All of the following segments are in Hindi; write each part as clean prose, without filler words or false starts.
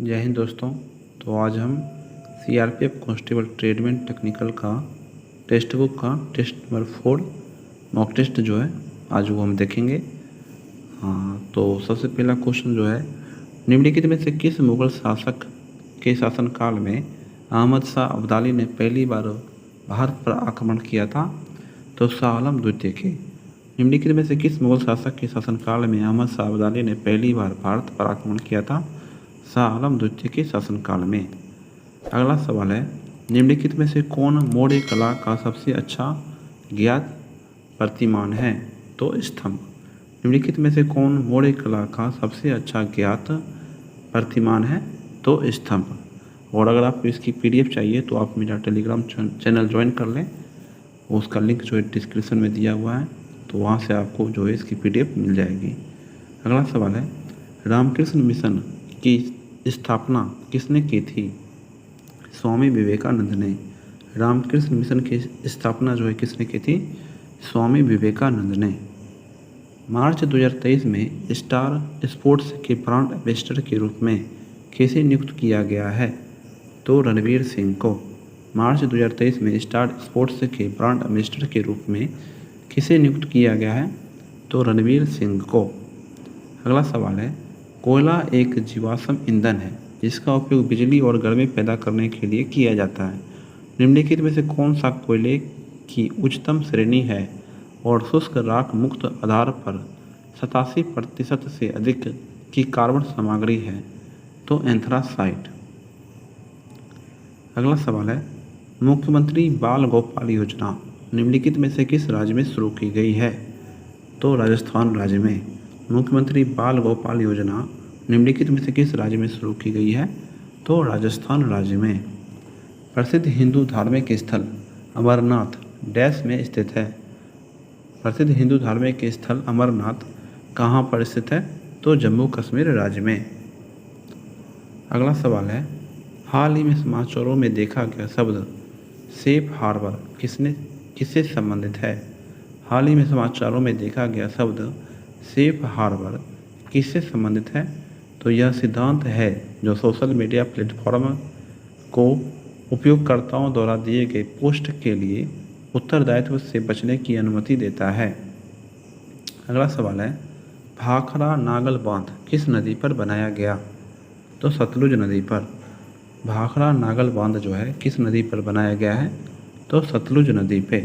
जय हिंद दोस्तों। तो आज हम सीआरपीएफ कांस्टेबल ट्रेडमेन टेक्निकल का टेक्स्ट बुक का टेस्ट नंबर 4 मॉक टेस्ट जो है आज वो हम देखेंगे। तो सबसे पहला क्वेश्चन जो है, निम्नलिखित में से किस मुगल शासक के शासनकाल में अहमद शाह अब्दाली ने पहली बार भारत पर आक्रमण किया था? तो शाह आलम द्वितीय के। निम्नलिखित में से किस मुगल शासक के शासनकाल में अहमद शाह अब्दाली ने पहली बार भारत पर आक्रमण किया था? शाह आलम द्वितीय के शासनकाल में। अगला सवाल है, निम्नलिखित में से कौन मौर्य कला का सबसे अच्छा ज्ञात प्रतिमान है? तो स्तंभ। निम्नलिखित में से कौन मौर्य कला का सबसे अच्छा ज्ञात प्रतिमान है? तो स्तंभ। और अगर आपको इसकी पीडीएफ चाहिए तो आप मेरा टेलीग्राम चैनल ज्वाइन कर लें, उसका लिंक जो है डिस्क्रिप्शन में दिया हुआ है, तो वहाँ से आपको जो है इसकी पीडीएफ मिल जाएगी। अगला सवाल है, रामकृष्ण मिशन की स्थापना किसने की थी? स्वामी विवेकानंद ने। रामकृष्ण मिशन की स्थापना जो है किसने की थी? स्वामी विवेकानंद ने। मार्च 2023 में स्टार स्पोर्ट्स के ब्रांड एम्बेसडर के रूप में किसे नियुक्त किया गया है? तो रणवीर सिंह को। मार्च 2023 में स्टार स्पोर्ट्स के ब्रांड एम्बेसडर के रूप में किसे नियुक्त किया गया है? तो रणवीर सिंह को। अगला सवाल है, कोयला एक जीवाश्म ईंधन है जिसका उपयोग बिजली और गर्मी पैदा करने के लिए किया जाता है। निम्नलिखित में से कौन सा कोयले की उच्चतम श्रेणी है और शुष्क राख मुक्त आधार पर 87% से अधिक की कार्बन सामग्री है? तो एंथ्रासाइट। अगला सवाल है, मुख्यमंत्री बाल गोपाल योजना निम्नलिखित में से किस राज्य में शुरू की गई है? तो राजस्थान राज्य में। मुख्यमंत्री बाल गोपाल योजना निम्नलिखित में से किस राज्य में शुरू की गई है? तो राजस्थान राज्य में। प्रसिद्ध हिंदू धार्मिक स्थल अमरनाथ डैश में स्थित है? प्रसिद्ध हिंदू धार्मिक स्थल अमरनाथ कहाँ पर स्थित है? तो जम्मू कश्मीर राज्य में। अगला सवाल है, हाल ही में समाचारों में देखा गया शब्द सेफ हार्बर किससे संबंधित है? हाल ही में समाचारों में देखा गया शब्द सेफ हार्बर किससे संबंधित है? तो यह सिद्धांत है जो सोशल मीडिया प्लेटफॉर्म को उपयोगकर्ताओं द्वारा दिए गए पोस्ट के लिए उत्तरदायित्व से बचने की अनुमति देता है। अगला सवाल है, भाखड़ा नागल बांध किस नदी पर बनाया गया? तो सतलुज नदी पर। भाखड़ा नागल बांध जो है किस नदी पर बनाया गया है? तो सतलुज नदी पे।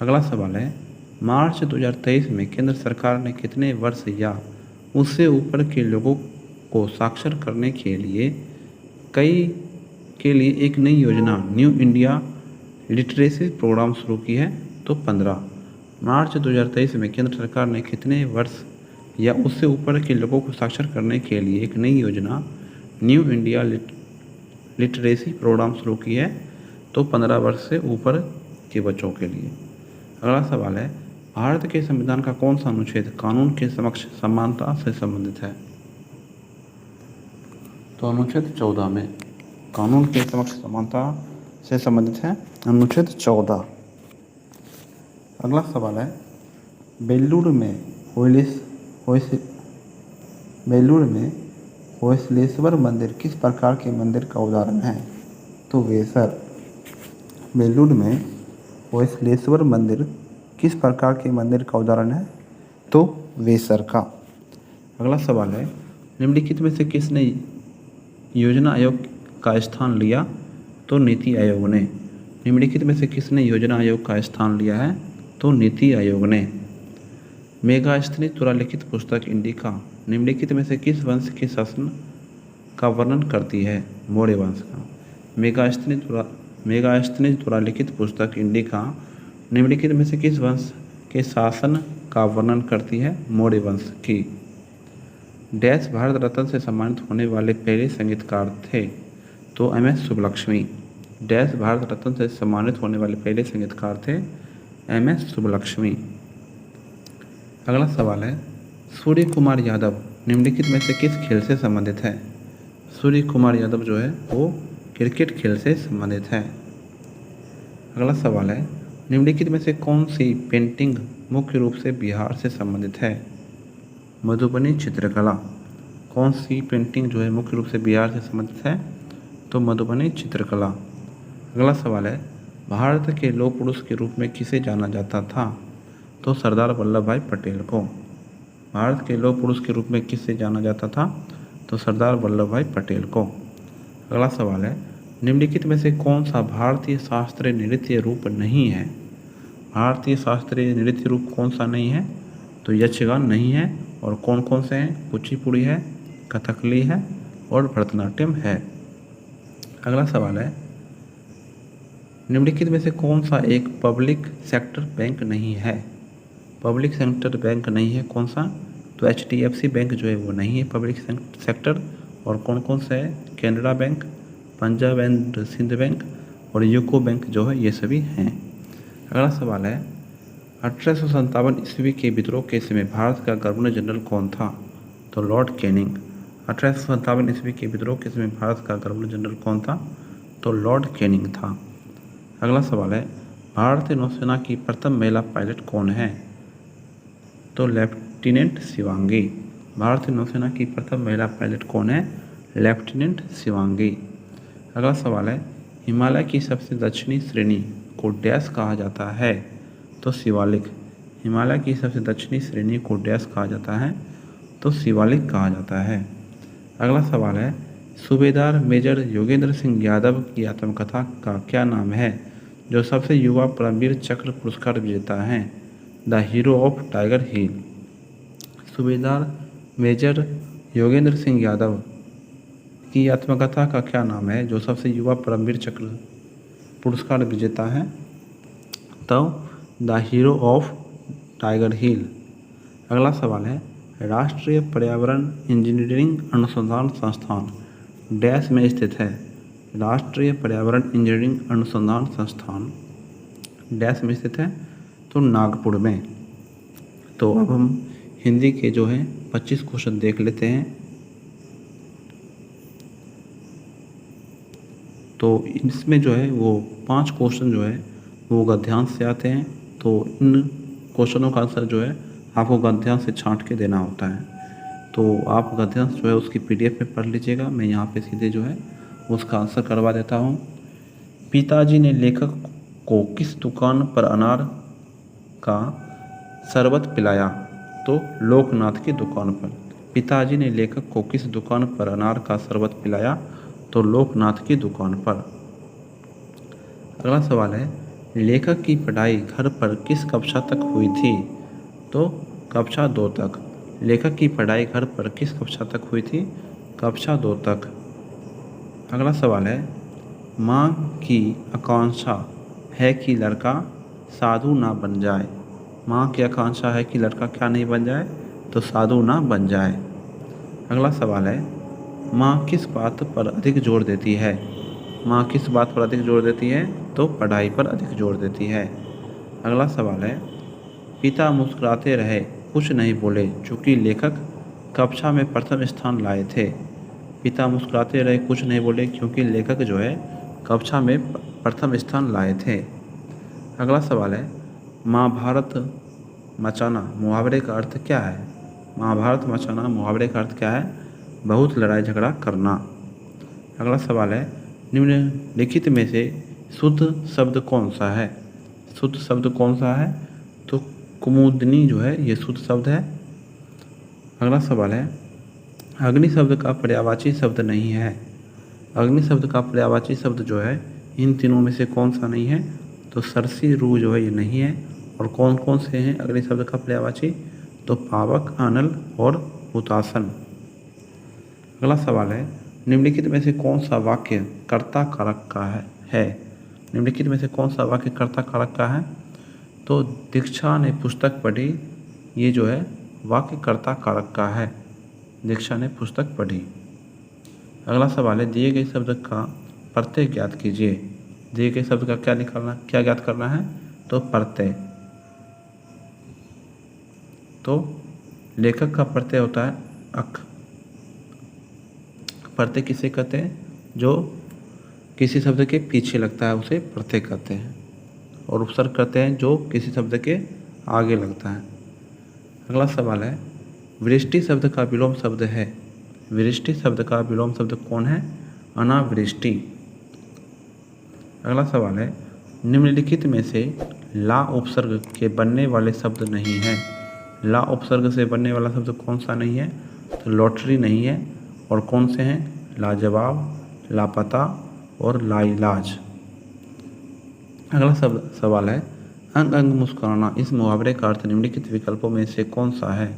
अगला सवाल है, मार्च 2023 में केंद्र सरकार ने कितने वर्ष या उससे ऊपर के लोगों को साक्षर करने के लिए एक नई योजना न्यू इंडिया लिटरेसी प्रोग्राम शुरू की है? तो 15। मार्च 2023 में केंद्र सरकार ने कितने वर्ष या उससे ऊपर के लोगों को साक्षर करने के लिए एक नई योजना न्यू इंडिया लिटरेसी प्रोग्राम शुरू की है? तो 15 वर्ष से ऊपर के बच्चों के लिए। अगला सवाल है, भारत के संविधान का कौन सा अनुच्छेद कानून के समक्ष समानता से संबंधित है? तो अनुच्छेद 14 में कानून के समक्ष समानता से संबंधित है अनुच्छेद 14। अगला सवाल है, बेल्लूर में होयसलेश्वर मंदिर किस प्रकार के मंदिर का उदाहरण है? तो वेसर। बेल्लूर में होयसलेश्वर मंदिर किस प्रकार के मंदिर का उदाहरण है? तो वेसर का। अगला सवाल है, निम्नलिखित में से किसने योजना आयोग का स्थान लिया? तो नीति आयोग ने। निम्नलिखित में से किसने योजना आयोग का स्थान लिया है? तो नीति आयोग ने। मेगास्थनी द्वारा लिखित पुस्तक इंडिका निम्नलिखित में से किस वंश के शासन का वर्णन करती है? मौर्य वंश का। मेगास्थनी द्वारा लिखित पुस्तक इंडिका निम्नलिखित में से किस वंश के शासन का वर्णन करती है? मौर्य वंश की। डैश भारत रत्न से सम्मानित होने वाले पहले संगीतकार थे? तो एम.एस. सुब्बलक्ष्मी। डैश भारत रत्न से सम्मानित होने वाले पहले संगीतकार थे? एम.एस. सुब्बलक्ष्मी। अगला सवाल है, सूर्य कुमार यादव निम्नलिखित में से किस खेल से संबंधित है? सूर्य कुमार यादव जो है वो क्रिकेट खेल से संबंधित है। अगला सवाल है, निम्नलिखित में से कौन सी पेंटिंग मुख्य रूप से बिहार से संबंधित है? मधुबनी चित्रकला। कौन सी पेंटिंग जो है मुख्य रूप से बिहार से संबंधित है? तो मधुबनी चित्रकला। अगला सवाल है, भारत के लौह पुरुष के रूप में किसे जाना जाता था? तो सरदार वल्लभ भाई पटेल को। भारत के लौह पुरुष के रूप में किसे जाना जाता था? तो सरदार वल्लभ भाई पटेल को। अगला सवाल है, निम्नलिखित में से कौन सा भारतीय शास्त्रीय नृत्य रूप नहीं है? भारतीय शास्त्रीय नृत्य रूप कौन सा नहीं है? तो यक्षगान नहीं है। और कौन कौन से हैं? कुचिपुड़ी है, कथकली है और भरतनाट्यम है। अगला सवाल है, निम्नलिखित में से कौन सा एक पब्लिक सेक्टर बैंक नहीं है? पब्लिक सेक्टर बैंक नहीं है कौन सा? तो HDFC बैंक जो है वो नहीं है पब्लिक सेक्टर। और कौन कौन से है? Canara bank, Punjab and Sind bank और यूको बैंक जो है ये सभी हैं। अगला सवाल है, 1857 ईस्वी के विद्रोह के समय भारत का गवर्नर जनरल कौन था? तो लॉर्ड कैनिंग। 1857 ईस्वी के विद्रोह के समय भारत का गवर्नर जनरल कौन था? तो लॉर्ड कैनिंग था। अगला सवाल है, भारतीय नौसेना की प्रथम महिला पायलट कौन है? तो लेफ्टिनेंट शिवांगी। भारतीय नौसेना की प्रथम महिला पायलट कौन है? लेफ्टिनेंट शिवांगी। अगला सवाल है, हिमालय की सबसे दक्षिणी श्रेणी को डैश कहा जाता है? तो शिवालिक। हिमालय की सबसे दक्षिणी श्रेणी को डैश कहा जाता है? तो शिवालिक कहा जाता है। अगला सवाल है, सूबेदार मेजर योगेंद्र सिंह यादव की आत्मकथा का क्या नाम है जो सबसे युवा परमवीर चक्र पुरस्कार विजेता हैं? द हीरो ऑफ टाइगर हिल। सूबेदार मेजर योगेंद्र सिंह यादव की आत्मकथा का क्या नाम है जो सबसे युवा परमवीर चक्र पुरस्कार विजेता है? तो द हीरो ऑफ टाइगर हिल। अगला सवाल है, राष्ट्रीय पर्यावरण इंजीनियरिंग अनुसंधान संस्थान डैश में स्थित है? राष्ट्रीय पर्यावरण इंजीनियरिंग अनुसंधान संस्थान डैश में स्थित है? तो नागपुर में। तो अब हम हिंदी के जो है 25 क्वेश्चन देख लेते हैं। तो इसमें जो है वो 5 क्वेश्चन जो है वो गद्यांश से आते हैं। तो इन क्वेश्चनों का आंसर जो है आपको गद्यांश से छांट के देना होता है। तो आप गद्यांश जो है उसकी PDF में पढ़ लीजिएगा। मैं यहाँ पे सीधे जो है उसका आंसर करवा देता हूँ। पिताजी ने लेखक को किस दुकान पर अनार का शरबत पिलाया? तो लोकनाथ की दुकान पर। पिताजी ने लेखक को किस दुकान पर अनार का शरबत पिलाया? तो लोकनाथ की दुकान पर। अगला सवाल है, लेखक की पढ़ाई घर पर किस कक्षा तक हुई थी? तो कक्षा 2 तक। लेखक की पढ़ाई घर पर किस कक्षा तक हुई थी? कक्षा 2 तक। अगला सवाल है, माँ की आकांक्षा है कि लड़का साधु ना बन जाए। माँ की आकांक्षा है कि लड़का क्या नहीं बन जाए? तो साधु ना बन जाए। अगला सवाल है, माँ किस बात पर अधिक जोर देती है? माँ किस बात पर अधिक जोर देती है? तो पढ़ाई पर अधिक जोर देती है। अगला सवाल है, पिता मुस्कुराते रहे कुछ नहीं बोले चूँकि लेखक कक्षा में प्रथम स्थान लाए थे। पिता मुस्कुराते रहे कुछ नहीं बोले क्योंकि लेखक जो है कक्षा में प्रथम स्थान लाए थे। अगला सवाल है, महाभारत मचाना मुहावरे का अर्थ क्या है? महाभारत मचाना मुहावरे का अर्थ क्या है? बहुत लड़ाई झगड़ा करना। अगला सवाल है, निम्नलिखित में से शुद्ध शब्द कौन सा है? शुद्ध शब्द कौन सा है? तो कुमुदनी जो है ये शुद्ध शब्द है। अगला सवाल है, अग्नि शब्द का पर्यायवाची शब्द नहीं है। अग्नि शब्द का पर्यायवाची शब्द जो है इन तीनों में से कौन सा नहीं है? तो सरसी रू जो है ये नहीं है। और कौन कौन से हैं अग्नि शब्द का पर्यायवाची? तो पावक, अनल और हुतासन। अगला सवाल है, निम्नलिखित में से कौन सा वाक्य कर्ता कारक का है? निम्नलिखित में से कौन सा वाक्य कर्ता कारक का है? तो दीक्षा ने पुस्तक पढ़ी, ये जो है वाक्य कर्ता कारक का है। दीक्षा ने पुस्तक पढ़ी। अगला सवाल है, दिए गए शब्द का प्रत्यय ज्ञात कीजिए। दिए गए शब्द का क्या ज्ञात करना है? तो प्रत्यय। तो लेखक का प्रत्यय होता है अक। प्रत्यय किसे कहते हैं? जो किसी शब्द के पीछे लगता है उसे प्रत्यय कहते हैं। और उपसर्ग कहते हैं जो किसी शब्द के आगे लगता है। अगला सवाल है, वृष्टि शब्द का विलोम शब्द है। वृष्टि शब्द का विलोम शब्द कौन है? अनावृष्टि। अगला सवाल है, निम्नलिखित में से ला उपसर्ग के बनने वाले शब्द नहीं है। ला उपसर्ग से बनने वाला शब्द कौन सा नहीं है? तो लॉटरी नहीं है। और कौन से हैं? लाजवाब, लापता और लाइलाज। अगला सवाल है, अंग अंग मुस्कुराना, इस मुहावरे का अर्थ निम्नलिखित विकल्पों में से कौन सा है?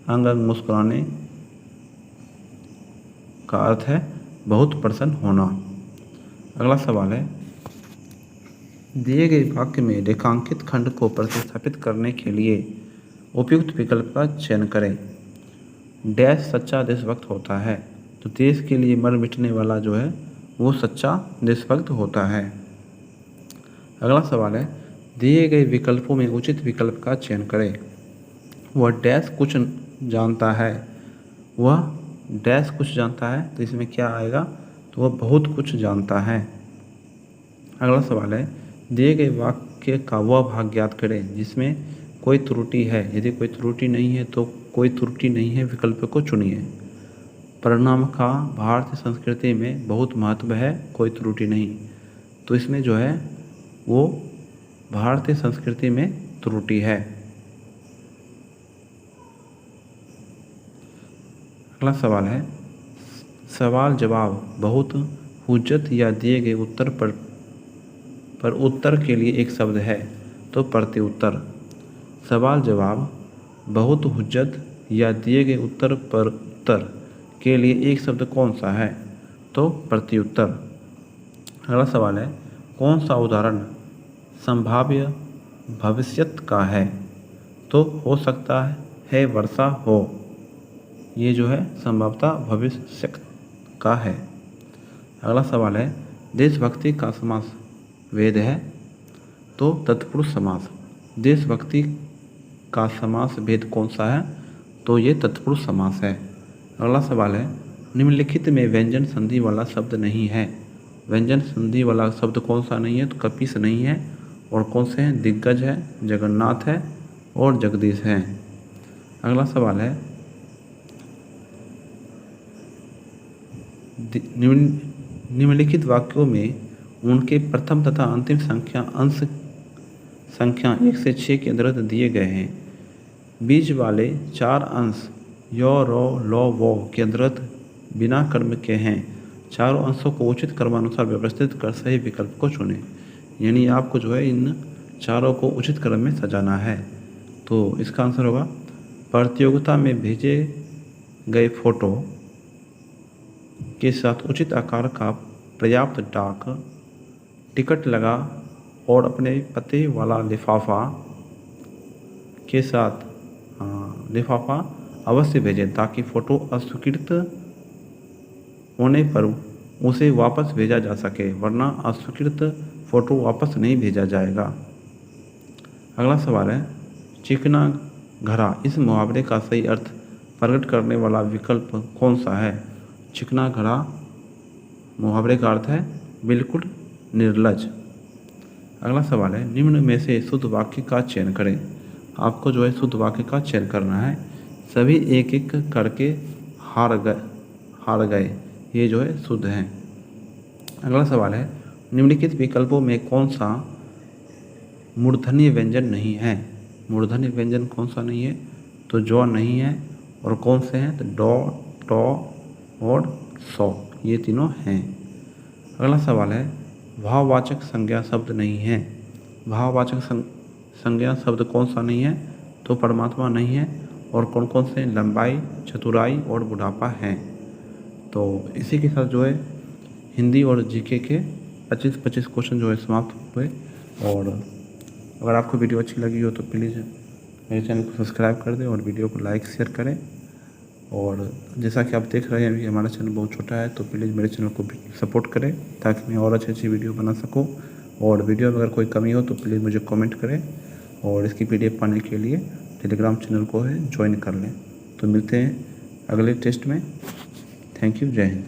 अंग अंग मुस्कुराने का अर्थ है बहुत प्रसन्न होना। अगला सवाल है, दिए गए वाक्य में रेखांकित खंड को प्रतिस्थापित करने के लिए उपयुक्त विकल्प का चयन करें। डैश सच्चा देशभक्त होता है, तो देश के लिए मर मिटने वाला जो है वो सच्चा देशभक्त होता है। अगला सवाल है, दिए गए विकल्पों में उचित विकल्प का चयन करें। वह डैश कुछ जानता है, वह डैश कुछ जानता है, तो इसमें क्या आएगा? तो वह बहुत कुछ जानता है। अगला सवाल है, दिए गए वाक्य का वह भाग ज्ञात करें जिसमें कोई त्रुटि है। यदि कोई त्रुटि नहीं है तो कोई त्रुटि नहीं है विकल्प को चुनिए। परिणाम का भारतीय संस्कृति में बहुत महत्व है, कोई त्रुटि नहीं, तो इसमें जो है वो भारतीय संस्कृति में त्रुटि है। अगला सवाल है, सवाल जवाब बहुत हुज्जत या दिए गए उत्तर पर उत्तर के लिए एक शब्द है, तो प्रति उत्तर। सवाल जवाब बहुत हुज्जत या दिए गए उत्तर पर उत्तर के लिए एक शब्द कौन सा है? तो प्रति उत्तर। अगला सवाल है, कौन सा उदाहरण संभाव्य भविष्यत का है? तो हो सकता है वर्षा हो, ये जो है संभवतः भविष्य का है। अगला सवाल है, देशभक्ति का समास वेद है, तो तत्पुरुष समास। देशभक्ति का समास भेद कौन सा है? तो ये तत्पुरुष समास है। अगला सवाल है, निम्नलिखित में व्यंजन संधि वाला शब्द नहीं है। व्यंजन संधि वाला शब्द कौन सा नहीं है? तो कपीस नहीं है। और कौन से हैं? दिग्गज है, जगन्नाथ है और जगदीश है। अगला सवाल है, निम्नलिखित वाक्यों में उनके प्रथम तथा अंतिम अंश संख्या 1 से 6 के अंतर्गत दिए गए हैं। बीच वाले 4 अंश यो, रो, लो, वो के अंतर्गत बिना कर्म के हैं। चारों अंशों को उचित क्रमानुसार व्यवस्थित कर सही विकल्प को चुनें। यानी आपको जो है इन चारों को उचित क्रम में सजाना है। तो इसका आंसर होगा, प्रतियोगिता में भेजे गए फोटो के साथ उचित आकार का पर्याप्त डाक टिकट लगा और अपने पते वाला लिफाफा के साथ लिफाफा अवश्य भेजें ताकि फ़ोटो अस्वीकृत होने पर उसे वापस भेजा जा सके, वरना अस्वीकृत फ़ोटो वापस नहीं भेजा जाएगा। अगला सवाल है, चिकना घरा, इस मुहावरे का सही अर्थ प्रकट करने वाला विकल्प कौन सा है? चिकना घरा मुहावरे का अर्थ है बिल्कुल निर्लज। अगला सवाल है, निम्न में से शुद्ध वाक्य का चयन करें। आपको जो है शुद्ध वाक्य का चयन करना है। सभी एक एक करके हार गए, ये जो है शुद्ध है। अगला सवाल है, निम्नलिखित विकल्पों में कौन सा मूर्धन्य व्यंजन नहीं है? मूर्धन्य व्यंजन कौन सा नहीं है? तो जौ नहीं है। और कौन से हैं? तो डॉ, टॉ और सौ, ये तीनों हैं। अगला सवाल है, भाववाचक संज्ञा शब्द नहीं है। भाववाचक संज्ञा शब्द कौन सा नहीं है? तो परमात्मा नहीं है। और कौन कौन से? लंबाई, चतुराई और बुढ़ापा हैं। तो इसी के साथ जो है हिंदी और जीके के 25 क्वेश्चन जो है समाप्त हुए। और अगर आपको वीडियो अच्छी लगी हो तो प्लीज़ मेरे चैनल को सब्सक्राइब कर दें और वीडियो को लाइक शेयर करें। और जैसा कि आप देख रहे हैं अभी हमारा चैनल बहुत छोटा है, तो प्लीज़ मेरे चैनल को भी सपोर्ट करें ताकि मैं और अच्छी वीडियो बना सकूं। और वीडियो में अगर कोई कमी हो तो प्लीज़ मुझे कमेंट करें। और इसकी PDF पाने के लिए टेलीग्राम चैनल को है ज्वाइन कर लें। तो मिलते हैं अगले टेस्ट में। थैंक यू, जय हिंद।